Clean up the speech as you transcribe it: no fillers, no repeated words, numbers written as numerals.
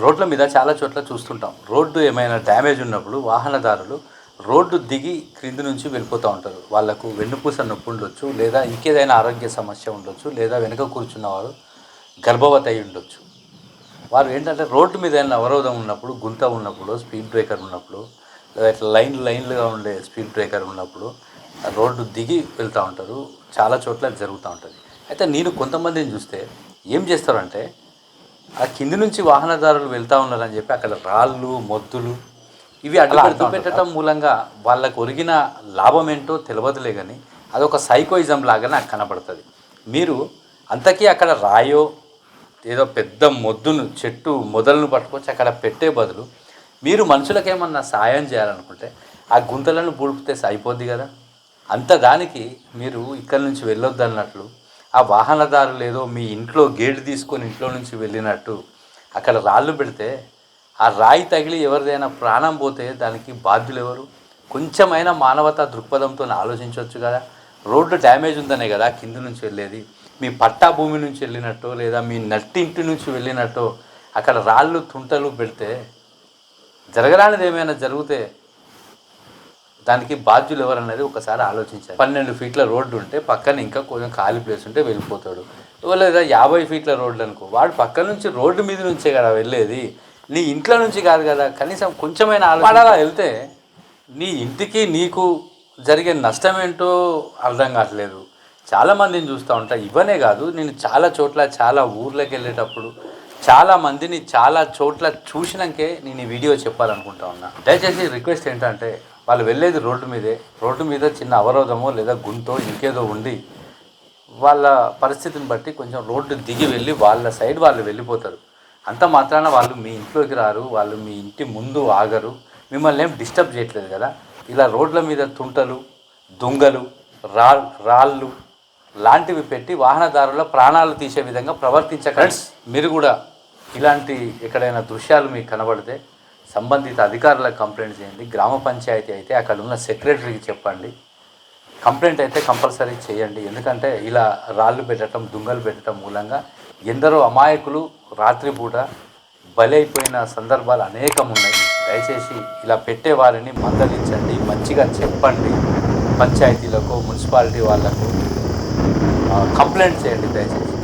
రోడ్ల మీద చాలా చోట్ల చూస్తుంటాం. రోడ్డు ఏమైనా డ్యామేజ్ ఉన్నప్పుడు వాహనదారులు రోడ్డు దిగి క్రింది నుంచి వెళ్ళిపోతూ ఉంటారు. వాళ్ళకు వెన్నుపూస నొప్పి ఉండొచ్చు, లేదా ఇంకేదైనా ఆరోగ్య సమస్య ఉండొచ్చు, లేదా వెనుక కూర్చున్నవారు గర్భవతి అయి ఉండొచ్చు. వారు ఏంటంటే రోడ్డు మీద ఏమైనా అవరోధం ఉన్నప్పుడు, గుంత ఉన్నప్పుడు, స్పీడ్ బ్రేకర్ ఉన్నప్పుడు, లేదా ఇట్లా లైన్లుగా ఉండే స్పీడ్ బ్రేకర్ ఉన్నప్పుడు రోడ్డు దిగి వెళ్తూ ఉంటారు. చాలా చోట్ల జరుగుతూ ఉంటుంది. అయితే నేను కొంతమందిని చూస్తే ఏం చేస్తారంటే ఆ కింది నుంచి వాహనదారులు వెళ్తూ ఉన్నారని చెప్పి అక్కడ రాళ్ళు, మొద్దులు ఇవి అడ్డు పెట్టడం మూలంగా వాళ్ళకు ఒరిగిన లాభం ఏంటో తెలియదులే, కానీ అదొక సైకోయిజం లాగా నాకు కనపడుతుంది. మీరు అంతకీ అక్కడ రాయో ఏదో పెద్ద మొద్దును చెట్టు మొదలను పట్టుకొచ్చి అక్కడ పెట్టే బదులు మీరు మనుషులకేమన్నా సాయం చేయాలనుకుంటే ఆ గుంతలను పూడిపితే అయిపోద్ది కదా. అంత దానికి మీరు ఇక్కడి నుంచి వెళ్ళొద్దు అన్నట్లు ఆ వాహనదారులు ఏదో మీ ఇంట్లో గేటు తీసుకొని ఇంట్లో నుంచి వెళ్ళినట్టు అక్కడ రాళ్ళు పెడితే ఆ రాయి తగిలి ఎవరిదైనా ప్రాణం పోతే దానికి బాధ్యులు ఎవరు? కొంచెమైనా మానవతా దృక్పథంతో ఆలోచించవచ్చు కదా. రోడ్డు డ్యామేజ్ ఉందనే కదా కింది నుంచి వెళ్ళేది. మీ పట్టా భూమి నుంచి వెళ్ళినట్టు లేదా మీ నట్టింటి నుంచి వెళ్ళినట్టు అక్కడ రాళ్ళు తుంటలు పెడితే జరగరానిది ఏమైనా జరిగితే దానికి బాధ్యులు ఎవరన్నది ఒకసారి ఆలోచించాలి. 12 ఫీట్ల రోడ్డు ఉంటే పక్కన ఇంకా కొంచెం ఖాళీ ప్లేస్ ఉంటే వెళ్ళిపోతాడు. లేదా 50 ఫీట్ల రోడ్డు అనుకో, వాడు పక్క నుంచి రోడ్డు మీద నుంచే కదా వెళ్ళేది, నీ ఇంట్లో నుంచి కాదు కదా. కనీసం కొంచెమైనా ఆలోచన వెళ్తే నీ ఇంటికి నీకు జరిగే నష్టం ఏంటో అర్థం కావట్లేదు. చాలామందిని చూస్తూ ఉంటా. ఇవనే కాదు, నేను చాలా చోట్ల చాలా ఊర్లోకి వెళ్ళేటప్పుడు చాలామందిని చాలా చోట్ల చూసినాకే నేను ఈ వీడియో చెప్పాలనుకుంటా ఉన్నా. దయచేసి రిక్వెస్ట్ ఏంటంటే వాళ్ళు వెళ్ళేది రోడ్డు మీదే, రోడ్డు మీద చిన్న అవరోధమో లేదా గుంతో ఇంకేదో ఉండి వాళ్ళ పరిస్థితిని బట్టి కొంచెం రోడ్డు దిగి వెళ్ళి వాళ్ళ సైడ్ వాళ్ళు వెళ్ళిపోతారు. అంత మాత్రాన వాళ్ళు మీ ఇంట్లోకి రారు, వాళ్ళు మీ ఇంటి ముందు ఆగరు, మిమ్మల్ని ఏం డిస్టర్బ్ చేయట్లేదు కదా. ఇలా రోడ్ల మీద తుంటలు, దుంగలు, రాళ్ళు లాంటివి పెట్టి వాహనదారుల ప్రాణాలు తీసే విధంగా ప్రవర్తించకండి. మీరు కూడా ఇలాంటి ఎక్కడైనా దృశ్యాలు మీకు కనబడితే సంబంధిత అధికారులకు కంప్లైంట్ చేయండి. గ్రామ పంచాయతీ అయితే అక్కడ ఉన్న సెక్రటరీకి చెప్పండి. కంప్లైంట్ అయితే కంపల్సరీ చేయండి. ఎందుకంటే ఇలా రాళ్ళు పెట్టడం, దుంగలు పెట్టడం మూలంగా ఎందరో అమాయకులు రాత్రిపూట బలైపోయిన సందర్భాలు అనేకం ఉన్నాయి. దయచేసి ఇలా పెట్టే వారిని మందలించండి, మంచిగా చెప్పండి. పంచాయతీలకు, మున్సిపాలిటీ వాళ్ళకు కంప్లైంట్ చేయండి దయచేసి.